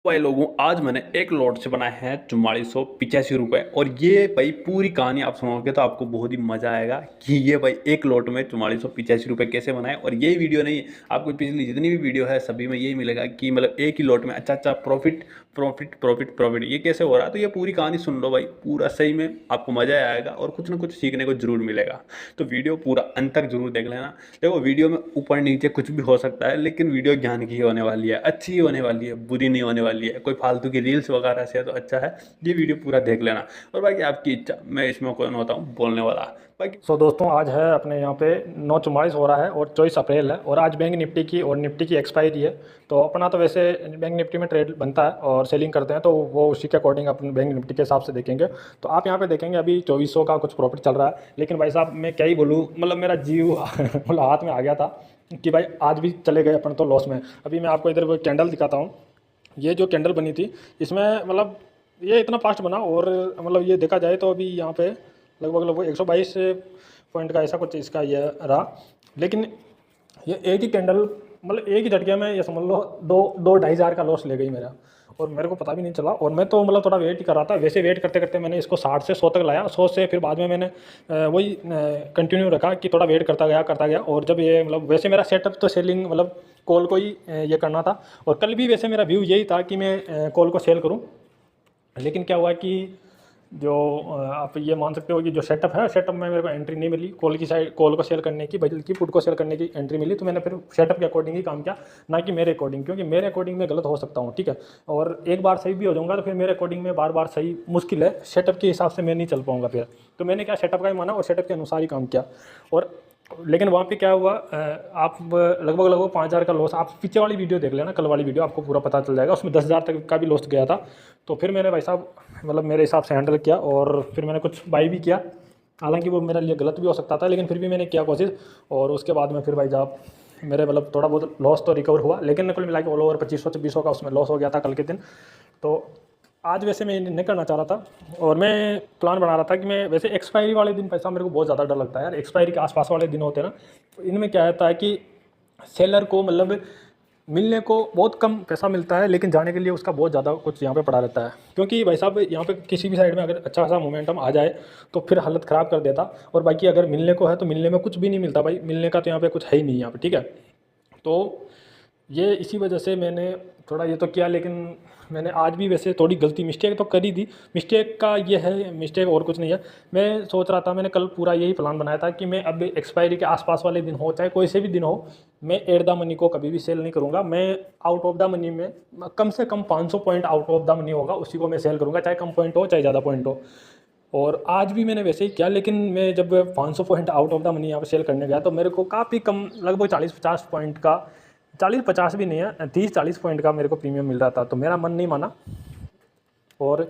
भाई लोगों, आज मैंने एक लॉट से बनाए हैं 4485 रुपये। और ये भाई पूरी कहानी आप सुनोगे तो आपको बहुत ही मजा आएगा कि ये भाई एक लॉट में 4485 रुपये कैसे बनाए। और यही वीडियो नहीं, आपको पिछली जितनी भी वीडियो है सभी में यही मिलेगा कि मतलब एक ही लॉट में अच्छा अच्छा प्रॉफिट प्रॉफिट प्रॉफिट प्रॉफिट ये कैसे हो रहा है। तो ये पूरी कहानी सुन लो भाई, पूरा सही में आपको मजा आएगा और कुछ ना कुछ सीखने को जरूर मिलेगा। तो वीडियो पूरा अंत तक जरूर देख लेना। देखो, वीडियो में ऊपर नीचे कुछ भी हो सकता है, लेकिन वीडियो ज्ञान की होने वाली है, अच्छी होने वाली है, बुरी नहीं होने वाली है। कोई फालतू की रील्स वगैरह से है तो अच्छा है ये वीडियो पूरा देख लेना। और बाकी आपकी इच्छा, मैं इसमें कौन होता हूँ बोलने वाला। बाकी दोस्तों, आज है अपने यहाँ पे 9:44 हो रहा है और 24 अप्रैल है और आज बैंक निफ्टी की और निफ्टी की एक्सपायरी है। तो अपना तो वैसे बैंक निफ्टी में ट्रेड बनता है और सेलिंग करते हैं, तो वो उसी के अकॉर्डिंग अपने बैंक निफ्टी के हिसाब से देखेंगे। तो आप यहाँ पे देखेंगे अभी 2400 का कुछ प्रॉफिट चल रहा है। लेकिन भाई साहब, मैं क्या ही बोलूँ, मतलब मेरा जीव मतलब हाथ में आ गया था कि भाई आज भी चले गए अपन तो लॉस में। अभी मैं आपको इधर वो कैंडल दिखाता हूँ। ये जो कैंडल बनी थी इसमें मतलब ये इतना फास्ट बना, और मतलब ये देखा जाए तो अभी यहाँ पे लगभग लगभग 122 पॉइंट का ऐसा कुछ इसका ये रहा। लेकिन ये एक ही कैंडल, मतलब एक ही झटके में ये समझ लो दो दो 2,500 का लॉस ले गई मेरा, और मेरे को पता भी नहीं चला। और मैं तो मतलब थोड़ा वेट ही कर रहा था। वैसे वेट करते करते मैंने इसको 60 से 100 तक लाया। 100 से फिर बाद में मैंने वही कंटिन्यू रखा कि थोड़ा वेट करता गया। और जब ये मतलब वैसे मेरा सेटअप तो सेलिंग मतलब कॉल को ही ये करना था। और कल भी वैसे मेरा व्यू यही था कि मैं कॉल को सेल करूं। लेकिन क्या हुआ कि जो आप ये मान सकते हो कि जो सेटअप है, सेटअप में मेरे को एंट्री नहीं मिली कॉल की साइड, कॉल को सेल करने की, बल्कि पुट को सेल करने की एंट्री मिली। तो मैंने फिर सेटअप के अकॉर्डिंग ही काम किया, ना कि मेरे अकॉर्डिंग, क्योंकि मेरे अकॉर्डिंग मैं गलत हो सकता हूँ, ठीक है। और एक बार सही भी हो जाऊँगा तो फिर मेरे अकॉर्डिंग में बार बार सही मुश्किल है, सेटअप के हिसाब से मैं नहीं चल पाऊँगा फिर। तो मैंने क्या सेटअप का ही माना और सेटअप के अनुसार ही काम किया। और लेकिन वहाँ पे क्या हुआ, आप लगभग लगभग 5,000 का लॉस, आप पीछे वाली वीडियो देख लेना, कल वाली वीडियो, आपको पूरा पता चल जाएगा। उसमें 10,000 तक का भी लॉस गया था। तो फिर मैंने भाई साहब मतलब मेरे हिसाब से हैंडल किया, और फिर मैंने कुछ बाई भी किया। हालांकि वो मेरे लिए गलत भी हो सकता था, लेकिन फिर भी मैंने किया कोशिश। और उसके बाद में फिर भाई साहब मेरे मतलब थोड़ा बहुत लॉस तो रिकवर हुआ, लेकिन कुल मिला के ऑल ओवर 2500-2600 का उसमें लॉस हो गया था कल के दिन। तो आज वैसे मैं नहीं करना चाह रहा था, और मैं प्लान बना रहा था कि मैं वैसे एक्सपायरी वाले दिन, पैसा मेरे को बहुत ज़्यादा डर लगता है यार। एक्सपायरी के आसपास वाले दिन होते हैं ना, तो इनमें क्या रहता है कि सेलर को मतलब मिलने को बहुत कम पैसा मिलता है, लेकिन जाने के लिए उसका बहुत ज़्यादा कुछ यहाँ पे पड़ा रहता है। क्योंकि भाई साहब यहाँ पे किसी भी साइड में अगर अच्छा खासा मोमेंटम आ जाए तो फिर हालत ख़राब कर देता। और बाकी अगर मिलने को है तो मिलने में कुछ भी नहीं मिलता भाई, मिलने का तो यहाँ पे कुछ है ही नहीं यहाँ पे, ठीक है। तो ये इसी वजह से मैंने थोड़ा ये तो किया। लेकिन मैंने आज भी वैसे थोड़ी गलती मिस्टेक तो करी थी। मिस्टेक का ये है, मिस्टेक और कुछ नहीं है। मैं सोच रहा था, मैंने कल पूरा यही प्लान बनाया था कि मैं अब एक्सपायरी के आसपास वाले दिन हो, चाहे कोई से भी दिन हो, मैं एट द मनी को कभी भी सेल नहीं करूँगा। मैं आउट ऑफ द मनी में कम से कम 500 point out of the money होगा, उसी को मैं सेल करूँगा, चाहे कम पॉइंट हो चाहे ज़्यादा पॉइंट हो। और आज भी मैंने वैसे ही किया। लेकिन मैं जब 500 point out of the money यहाँ पे सेल करने गया तो मेरे को काफ़ी कम, लगभग 40-50 पॉइंट का, 40-50 भी नहीं है, 30-40 पॉइंट का मेरे को प्रीमियम मिल रहा था। तो मेरा मन नहीं माना। और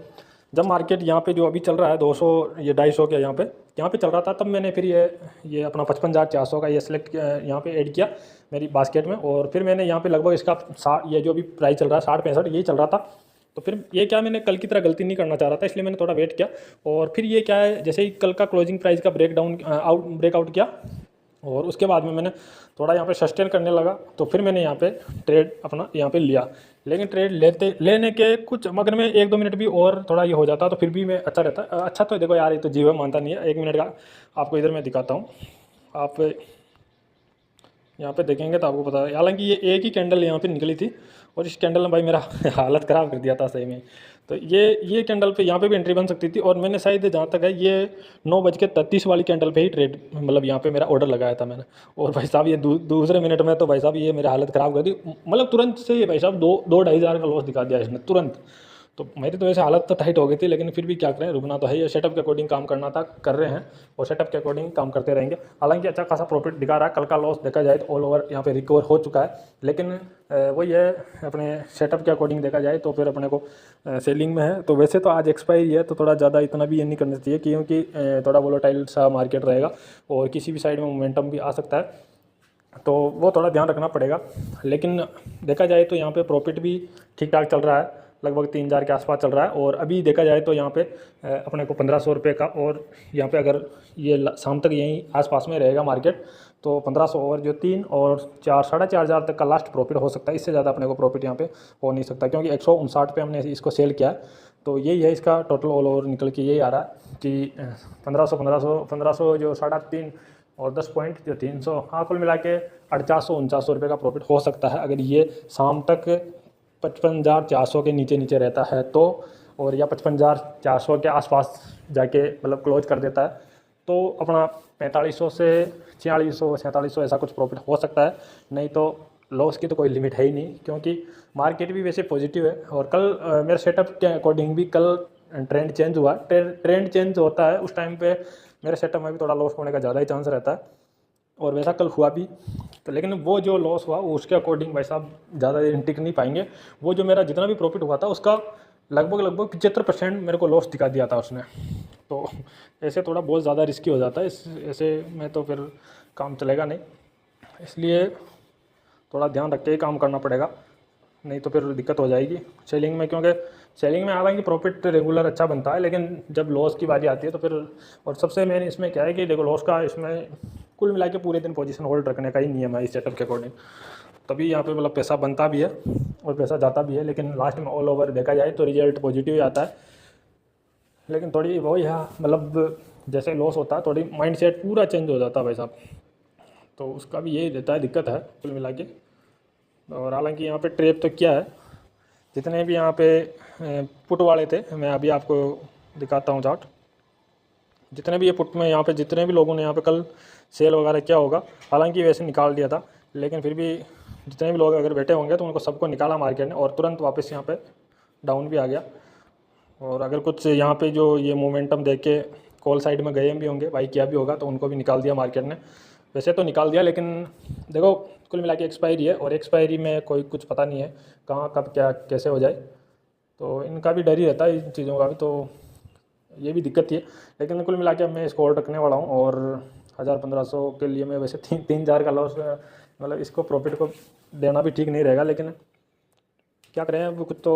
जब मार्केट यहाँ पे जो अभी चल रहा है 200, ये 250 के यहाँ पे चल रहा था, तब मैंने फिर ये अपना 55,400 का ये सिलेक्ट यहाँ पे ऐड किया मेरी बास्केट में। और फिर मैंने यहाँ पे लगभग इसका 60, ये जो अभी प्राइस चल रहा है 60-65 यही चल रहा था। तो फिर ये क्या, मैंने कल की तरह गलती नहीं करना चाह रहा था, इसलिए मैंने थोड़ा वेट किया। और फिर ये क्या है, जैसे ही कल का क्लोजिंग प्राइस का ब्रेकआउट किया, और उसके बाद में मैंने थोड़ा यहाँ पे सस्टेन करने लगा, तो फिर मैंने यहाँ पे ट्रेड अपना यहाँ पे लिया। लेकिन ट्रेड लेने के कुछ मगर में 1-2 मिनट भी और थोड़ा ये हो जाता तो फिर भी मैं अच्छा रहता। अच्छा तो देखो यार, ये तो जीवन मानता नहीं है 1 मिनट का। आपको इधर मैं दिखाता हूँ, आप यहाँ पे देखेंगे तो आपको पता है। हालांकि ये एक ही कैंडल यहाँ पे निकली थी, और इस कैंडल ने भाई मेरा हालत ख़राब कर दिया था सही में। तो ये कैंडल पे यहाँ पे भी एंट्री बन सकती थी, और मैंने शायद जहाँ तक है ये 9:33 वाली कैंडल पे ही ट्रेड, मतलब यहाँ पे मेरा ऑर्डर लगाया था मैंने। और भाई साहब ये दूसरे मिनट में तो भाई साहब ये मेरी हालत ख़राब कर दी, मतलब तुरंत से ये भाई साहब 2-2,500 का लॉस दिखा दिया इसने तुरंत। तो मेरी तो वैसे हालत तो टाइट हो गई थी, लेकिन फिर भी क्या करें, रुकना तो है, ये सेटअप के अकॉर्डिंग काम करना था, कर रहे हैं, और सेटअप के अकॉर्डिंग काम करते रहेंगे। हालांकि अच्छा खासा प्रॉफिट दिखा रहा है। कल का लॉस देखा जाए तो ऑल ओवर यहाँ पे रिकवर हो चुका है। लेकिन वही है, अपने सेटअप के अकॉर्डिंग देखा जाए तो फिर अपने को सेलिंग में है। तो वैसे तो आज एक्सपायरी है, तो थोड़ा ज़्यादा इतना भी ये नहीं करना चाहिए, क्योंकि थोड़ा वोलेटाइल सा मार्केट रहेगा और किसी भी साइड में मोमेंटम भी आ सकता है, तो वो थोड़ा ध्यान रखना पड़ेगा। लेकिन देखा जाए तो यहाँ पे प्रॉफिट भी ठीक ठाक चल रहा है। लगभग 3,000 के आसपास चल रहा है। और अभी देखा जाए तो यहाँ पे अपने को 1,500 रुपये का, और यहाँ पे अगर ये शाम तक यहीं आसपास में रहेगा मार्केट तो 1,500 और जो 3 और 4 4,500 तक का लास्ट प्रॉफिट हो सकता है। इससे ज़्यादा अपने को प्रॉफिट यहाँ पे हो नहीं सकता, क्योंकि 159 पे हमने इसको सेल किया है। तो यही है इसका टोटल ऑल ओवर निकल के यही आ रहा है कि 1,500 जो 3.5 और 10 पॉइंट जो 300, हाँ कुल मिला के 850-4900 रुपये का प्रॉफिट हो सकता है अगर ये शाम तक 55,400 के नीचे रहता है तो, और या 55,400 के आसपास जाके मतलब क्लोज कर देता है तो अपना 4500 से 4600 4700 ऐसा कुछ प्रॉफिट हो सकता है। नहीं तो लॉस की तो कोई लिमिट है ही नहीं, क्योंकि मार्केट भी वैसे पॉजिटिव है। और कल मेरे सेटअप के अकॉर्डिंग भी कल ट्रेंड चेंज हुआ। ट्रेंड चेंज होता है उस टाइम पे मेरे सेटअप में भी थोड़ा लॉस होने का ज़्यादा ही चांस रहता है, और वैसा कल हुआ भी। तो लेकिन वो जो लॉस हुआ वो उसके अकॉर्डिंग भाई साहब ज़्यादा दिन टिक नहीं पाएंगे। वो जो मेरा जितना भी प्रॉफिट हुआ था उसका लगभग 75% मेरे को लॉस दिखा दिया था उसने। तो ऐसे थोड़ा बहुत ज़्यादा रिस्की हो जाता है, ऐसे में तो फिर काम चलेगा नहीं, इसलिए थोड़ा ध्यान रख के ही काम करना पड़ेगा, नहीं तो फिर दिक्कत हो जाएगी सेलिंग में। क्योंकि सेलिंग में हालांकि प्रॉफिट रेगुलर अच्छा बनता है, लेकिन जब लॉस की बारी आती है तो फिर, और सबसे मेन इसमें क्या है कि देखो लॉस का इसमें कुल मिला के पूरे दिन पोजीशन होल्ड रखने का ही नियम है इस सेटअप के अकॉर्डिंग। तभी यहाँ पे मतलब पैसा बनता भी है और पैसा जाता भी है, लेकिन लास्ट में ऑल ओवर देखा जाए तो रिजल्ट पॉजिटिव ही आता है। लेकिन थोड़ी वो यहाँ मतलब जैसे लॉस होता है थोड़ी माइंड सेट पूरा चेंज हो जाता है भाई साहब, तो उसका भी यही रहता है, दिक्कत है कुल मिला के। और हालांकि यहाँ पे ट्रेप तो क्या है, जितने भी यहाँ पे पुट वाले थे, मैं अभी आपको दिखाता हूँ चार्ट, जितने भी ये पुट में यहाँ पे जितने भी लोगों ने यहाँ पे कल सेल वगैरह किया होगा, हालांकि वैसे निकाल दिया था, लेकिन फिर भी जितने भी लोग अगर बैठे होंगे तो उनको सबको निकाला मार्केट ने और तुरंत वापस यहाँ पे डाउन भी आ गया। और अगर कुछ यहाँ पे जो ये मोमेंटम देख के कॉल साइड में गए भी होंगे, बाई किया भी होगा, तो उनको भी निकाल दिया मार्केट ने। वैसे तो निकाल दिया, लेकिन देखो कुल मिला के एक्सपायरी है, और एक्सपायरी में कोई कुछ पता नहीं है कहाँ कब क्या कैसे हो जाए, तो इनका भी डर ही रहता है इन चीज़ों का भी, तो ये भी दिक्कत ही है। लेकिन कुल मिला के मैं इसको होल्ड रखने वाला हूँ, और 1,000-1,500 के लिए मैं वैसे 3,000 का लॉस, मतलब इसको प्रॉफिट को देना भी ठीक नहीं रहेगा, लेकिन क्या करें अब, कुछ तो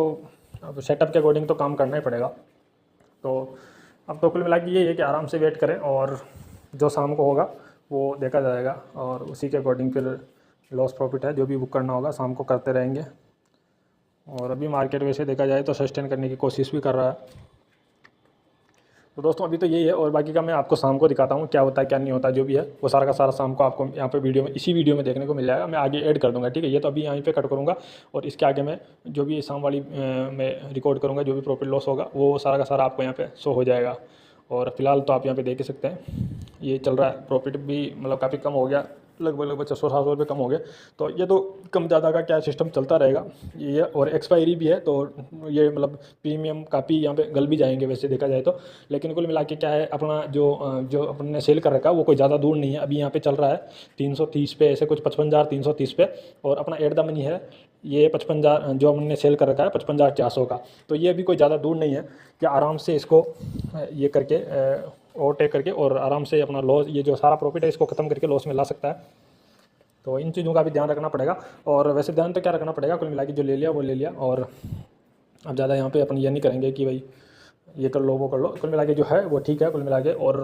अब सेटअप के अकॉर्डिंग तो काम करना ही पड़ेगा। तो अब तो कुल मिला के ये है कि आराम से वेट करें, और जो शाम को होगा वो देखा जाएगा, और उसी के अकॉर्डिंग फिर लॉस प्रॉफिट है जो भी बुक करना होगा शाम को करते रहेंगे। और अभी मार्केट वैसे देखा जाए तो सस्टेन करने की कोशिश भी कर रहा है। तो दोस्तों अभी तो यही है, और बाकी का मैं आपको शाम को दिखाता हूँ क्या होता है क्या नहीं होता, जो भी है वो सारा का सारा शाम को आपको यहाँ पे वीडियो में, इसी वीडियो में देखने को मिल जाएगा। मैं आगे ऐड कर दूँगा, ठीक है। ये तो अभी यहीं पे कट करूँगा, और इसके आगे मैं जो भी शाम वाली मैं रिकॉर्ड करूँगा, जो भी प्रॉफिट लॉस होगा वो सारा का सारा आपको यहाँ पे शो हो जाएगा। और फिलहाल तो आप यहाँ पे देख ही सकते हैं ये चल रहा है, प्रॉफिट भी मतलब काफ़ी कम हो गया, लगभग 600-700 रुपये कम हो गए। तो ये तो कम ज़्यादा का क्या सिस्टम चलता रहेगा ये, और एक्सपायरी भी है, तो ये मतलब प्रीमियम काफ़ी यहाँ पे गल भी जाएंगे वैसे देखा जाए तो। लेकिन कुल मिला के क्या है, अपना जो अपन ने सेल कर रखा है वो कोई ज़्यादा दूर नहीं है, अभी यहाँ पे चल रहा है 330 पे, ऐसे कुछ 55,330 पे। और अपना एट द मनी है ये 55,000 जो हमने सेल कर रखा है 55,400 का, तो ये अभी कोई ज़्यादा दूर नहीं है कि आराम से इसको ये करके ओवरटेक करके और आराम से अपना लॉस, ये जो सारा प्रॉफिट है इसको ख़त्म करके लॉस में ला सकता है। तो इन चीज़ों का भी ध्यान रखना पड़ेगा। और वैसे ध्यान तो क्या रखना पड़ेगा, कुल मिला के जो ले लिया वो ले लिया, और अब ज़्यादा यहाँ पे अपन ये नहीं करेंगे कि भाई ये कर लो वो कर लो, कुल मिला के जो है वो ठीक है कुल मिला के। और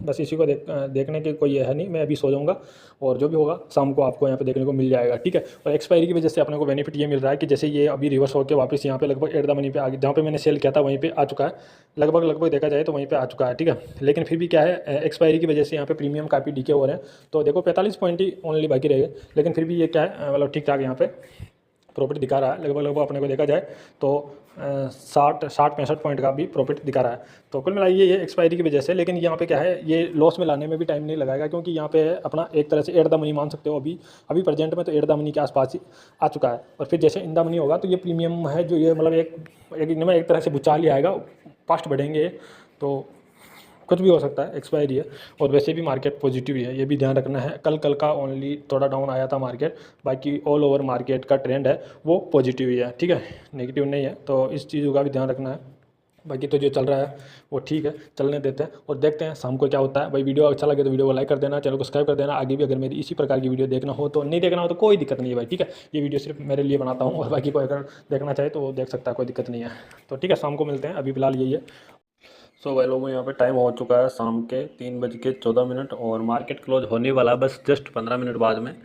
बस इसी को देखने की कोई ये है नहीं, मैं अभी सो जाऊँगा, और जो भी होगा शाम को आपको यहाँ पे देखने को मिल जाएगा, ठीक है। और एक्सपायरी की वजह से अपने को बेनिफिट ये मिल रहा है कि जैसे ये अभी रिवर्स होकर वापस यहाँ पे लगभग एट द मनी पे आ गया, जहाँ पे मैंने सेल किया था वहीं पे आ चुका है, लगभग देखा जाए तो वहीं पे आ चुका है, ठीक है। लेकिन फिर भी क्या है, एक्सपायरी की वजह से यहाँ पे प्रीमियम काफ़ी डीके हो रहे हैं, तो देखो 45 पॉइंट ही ओनली बाकी रह गए। लेकिन फिर भी ये क्या है, मतलब ठीक ठाक यहाँ पे प्रॉफिट दिखा रहा है, लगभग अपने को देखा जाए तो 60-65 पॉइंट का भी प्रॉफिट दिखा रहा है। तो कुल मिला ये एक्सपायरी की वजह से। लेकिन यहाँ पे क्या है, ये लॉस में लाने में भी टाइम नहीं लगाएगा, क्योंकि यहाँ पे अपना एक तरह से एट द मनी मान सकते हो, अभी प्रेजेंट में तो एट द मनी के आसपास ही आ चुका है। और फिर जैसे इन द मनी होगा तो ये प्रीमियम है, जो ये मतलब एक तरह से भूचाल ही आएगा, फास्ट बढ़ेंगे, तो कुछ भी हो सकता है, एक्सपायरी है। और वैसे भी मार्केट पॉजिटिव ही है, ये भी ध्यान रखना है। कल का ओनली थोड़ा डाउन आया था मार्केट, बाकी ऑल ओवर मार्केट का ट्रेंड है वो पॉजिटिव ही है, ठीक है, नेगेटिव नहीं है। तो इस चीज़ों का भी ध्यान रखना है। बाकी तो जो चल रहा है वो ठीक है, चलने देते हैं और देखते हैं शाम को क्या होता है। भाई वीडियो अच्छा लगे तो वीडियो को लाइक कर देना, चैनल को सब्सक्राइब कर देना। आगे भी अगर मेरी इसी प्रकार की वीडियो देखना हो तो, नहीं देखना हो तो कोई दिक्कत नहीं है भाई, ठीक है। ये वीडियो सिर्फ मेरे लिए बनाता हूँ और बाकी कोई अगर देखना चाहे तो वो देख सकता है, कोई दिक्कत नहीं है। तो ठीक है, शाम को मिलते हैं, अभी फिलहाल यही है। सो भाई लोगों, यहाँ पे टाइम हो चुका है शाम के 3:14 और मार्केट क्लोज होने वाला है बस जस्ट 15 मिनट बाद में।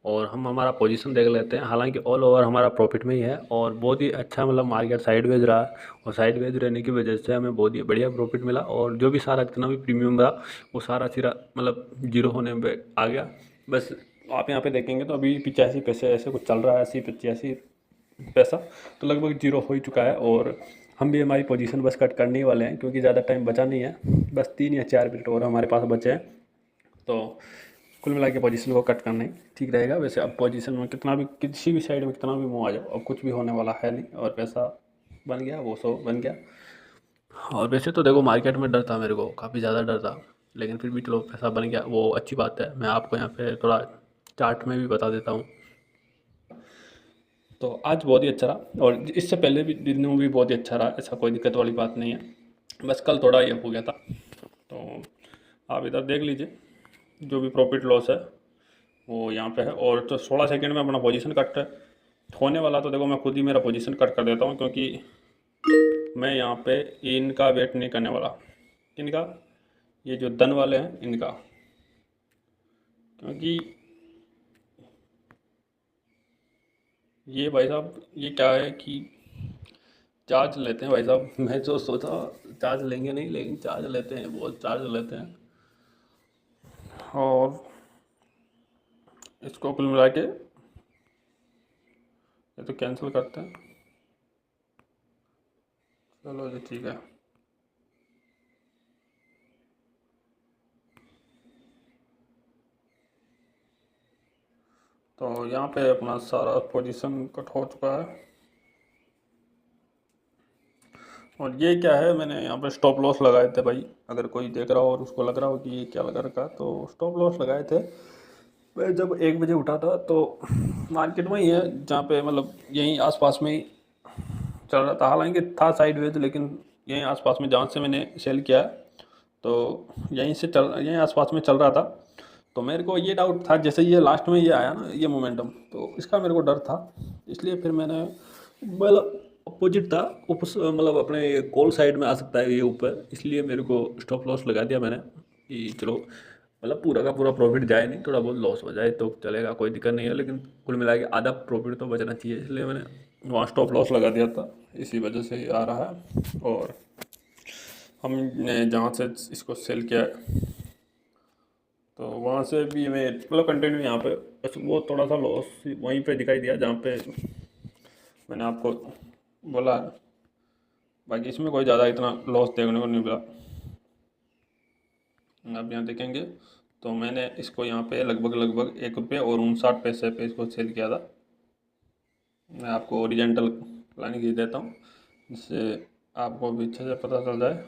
और हम हमारा पोजीशन देख लेते हैं। हालांकि ऑल ओवर हमारा प्रॉफिट में ही है और बहुत ही अच्छा मतलब मार्केट साइडवेज रहा है। और साइडवेज रहने की वजह से हमें बहुत ही बढ़िया प्रॉफिट मिला और जो भी सारा जितना भी प्रीमियम रहा वो सारा सिरा मतलब जीरो होने पे आ गया। बस आप यहाँ पे देखेंगे तो अभी 85 पैसे ऐसे कुछ चल रहा है, 80 85 पैसा तो लगभग जीरो हो ही चुका है। और हम भी हमारी पोजीशन बस कट करने ही वाले हैं क्योंकि ज़्यादा टाइम बचा नहीं है, बस 3 या 4 मिनट और हमारे पास बचे हैं। तो कुल मिला के पोजीशन को कट करना ही ठीक रहेगा। वैसे अब पोजीशन में कितना भी किसी भी साइड में कितना भी मुँह आ जाओ, अब कुछ भी होने वाला है नहीं और पैसा बन गया वो सो बन गया। और वैसे तो देखो मार्केट में डर था, मेरे को काफ़ी ज़्यादा डर था, लेकिन फिर भी चलो पैसा बन गया वो अच्छी बात है। मैं आपको यहाँ पे थोड़ा चार्ट में भी बता देता हूँ। तो आज बहुत ही अच्छा रहा और इससे पहले भी दिनों भी बहुत ही अच्छा रहा, ऐसा कोई दिक्कत वाली बात नहीं है। बस कल थोड़ा ये हो गया था। तो आप इधर देख लीजिए जो भी प्रॉफिट लॉस है वो यहाँ पे है। और तो 16 सेकंड में अपना पोजीशन कट होने वाला, तो देखो मैं खुद ही मेरा पोजीशन कट कर देता हूँ क्योंकि मैं यहाँ पे इनका वेट नहीं करने वाला। इनका ये जो दन वाले हैं इनका, क्योंकि ये भाई साहब ये क्या है कि चार्ज लेते हैं भाई साहब। मैं जो सोचा चार्ज लेंगे नहीं, लेकिन चार्ज लेते हैं, बहुत चार्ज लेते हैं। और इसको कुल मिला के ये तो कैंसिल करते हैं। चलो जी ठीक है। तो यहाँ पे अपना सारा पोजीशन कट हो चुका है। और ये क्या है, मैंने यहाँ पे स्टॉप लॉस लगाए थे भाई, अगर कोई देख रहा हो और उसको लग रहा हो कि ये क्या लगा रखा, तो स्टॉप लॉस लगाए थे। मैं जब 1 बजे उठा था तो मार्केट में ही है जहाँ पे मतलब यहीं आसपास में ही चल रहा था। हालांकि था साइडवेज, लेकिन यहीं आसपास में जहाँ से मैंने सेल किया है तो यहीं आसपास में चल रहा था। तो मेरे को ये डाउट था, जैसे ये लास्ट में ये आया ना ये मोमेंटम, तो इसका मेरे को डर था। इसलिए फिर मैंने मतलब अपोजिट था, मतलब अपने कॉल साइड में आ सकता है ये ऊपर, इसलिए मेरे को स्टॉप लॉस लगा दिया मैंने कि चलो मतलब पूरा का पूरा प्रॉफिट जाए नहीं, थोड़ा बहुत लॉस हो जाए तो चलेगा, कोई दिक्कत नहीं है, लेकिन कुल मिला के आधा प्रॉफिट तो बचना चाहिए, इसलिए मैंने वहाँ स्टॉप लॉस लगा दिया था। इसी वजह से ये आ रहा है। और हमने जहाँ से इसको सेल किया है तो वहाँ से भी मैं मतलब कंटिन्यू यहाँ पे बस वो थोड़ा सा लॉस वहीं पे दिखाई दिया जहाँ पे मैंने आपको बोला है। बाकी इसमें कोई ज़्यादा इतना लॉस देखने को नहीं मिला। आप यहाँ देखेंगे तो मैंने इसको यहाँ पे लगभग 1 रुपये और 59 पैसे पे इसको सेल किया था। मैं आपको ओरिजेंटल लाइन खींच देता हूँ जिससे आपको भी अच्छे से पता चल जाए।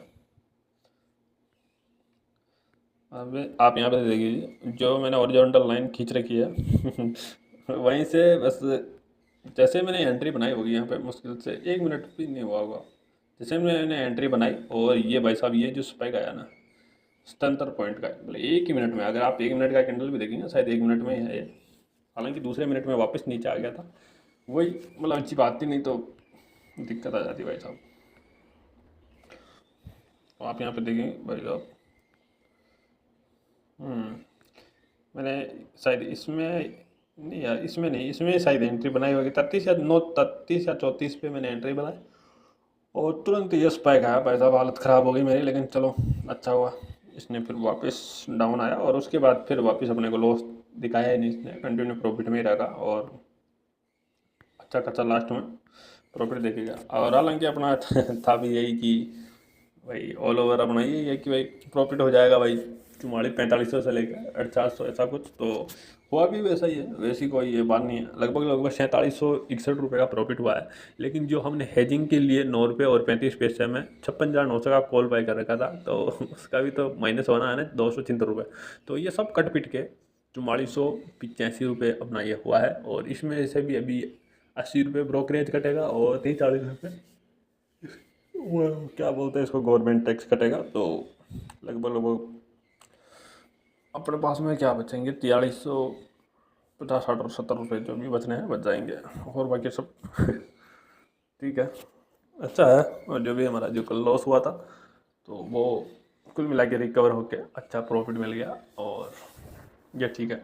अब आप यहाँ पे देखिए जो मैंने ओरिजेंटल लाइन खींच रखी है वहीं से बस जैसे मैंने एंट्री बनाई होगी यहाँ पे मुश्किल से 1 मिनट भी नहीं हुआ होगा, जैसे मैंने एंट्री बनाई और ये भाई साहब ये जो स्पाइक आया ना 77 पॉइंट का है, मतलब 1 ही मिनट में, अगर आप 1 मिनट का कैंडल भी देखेंगे शायद 1 मिनट में ही है ये। हालांकि दूसरे मिनट में वापस नीचे आ गया था, वही मतलब अच्छी बात थी, नहीं तो दिक्कत आ जाती भाई साहब। तो आप यहाँ पे देखेंगे भाई साहब मैंने शायद इसमें नहीं यार, इसमें नहीं, इसमें शायद एंट्री बनाई होगी 33 या 34 पे मैंने एंट्री बनाई और तुरंत ये स्पाइक आया भाई साहब, हालत ख़राब हो गई मेरी, लेकिन चलो अच्छा हुआ इसने फिर वापस डाउन आया और उसके बाद फिर वापस अपने को लॉस दिखाया ही नहीं इसने, कंटिन्यू प्रॉफिट में ही रखा और अच्छा खासा लास्ट में प्रॉफिट देखेगा। और हालांकि अपना था भी यही कि भाई ऑल ओवर अपना यही है कि भाई प्रॉफिट हो जाएगा भाई 4400 से लेकर 4800 ऐसा कुछ, तो हुआ भी वैसा ही है, वैसी कोई ये बात नहीं है। लगभग 4761 रुपये का प्रॉफिट हुआ है। लेकिन जो हमने हेजिंग के लिए 9 रुपये और 35 पैसे में 56,900 का कॉल बाय कर रखा था, तो उसका भी तो माइनस होना है ना 276 रुपये। तो ये सब कट पिट के 4485 रुपये अपना ये हुआ है। और इसमें से भी अभी 80 रुपये ब्रोकरेज कटेगा और 43 रुपये वो क्या बोलते हैं इसको, गवर्नमेंट टैक्स कटेगा तो लगभग अपने पास में क्या बचेंगे, 4350 60 और 70 रुपये जो भी बचने हैं बच जाएंगे, और बाकी सब ठीक है, अच्छा है। और जो भी हमारा जो कल लॉस हुआ था तो वो कुल मिला के रिकवर होके अच्छा प्रॉफिट मिल गया, और ये ठीक है।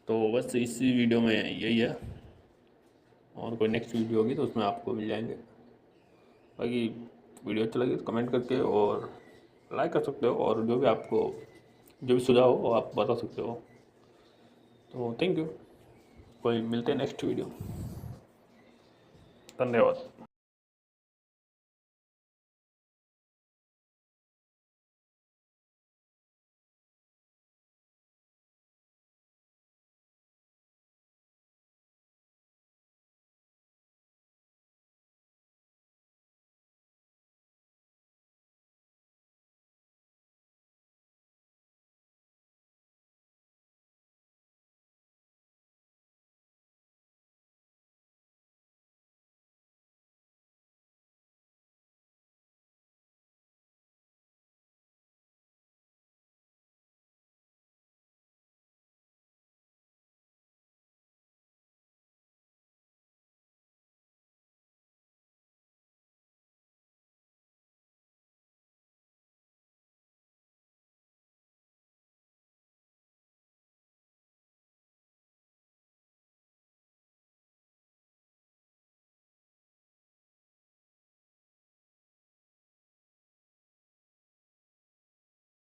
तो बस इसी वीडियो में यही है, और कोई नेक्स्ट वीडियो होगी तो उसमें आपको मिल जाएंगे। बाकी वीडियो अच्छा लगे तो कमेंट करके और लाइक कर सकते हो, और जो भी आपको जो भी सुझाव हो वो आप बता सकते हो। तो थैंक यू, कोई मिलते हैं नेक्स्ट वीडियो, धन्यवाद।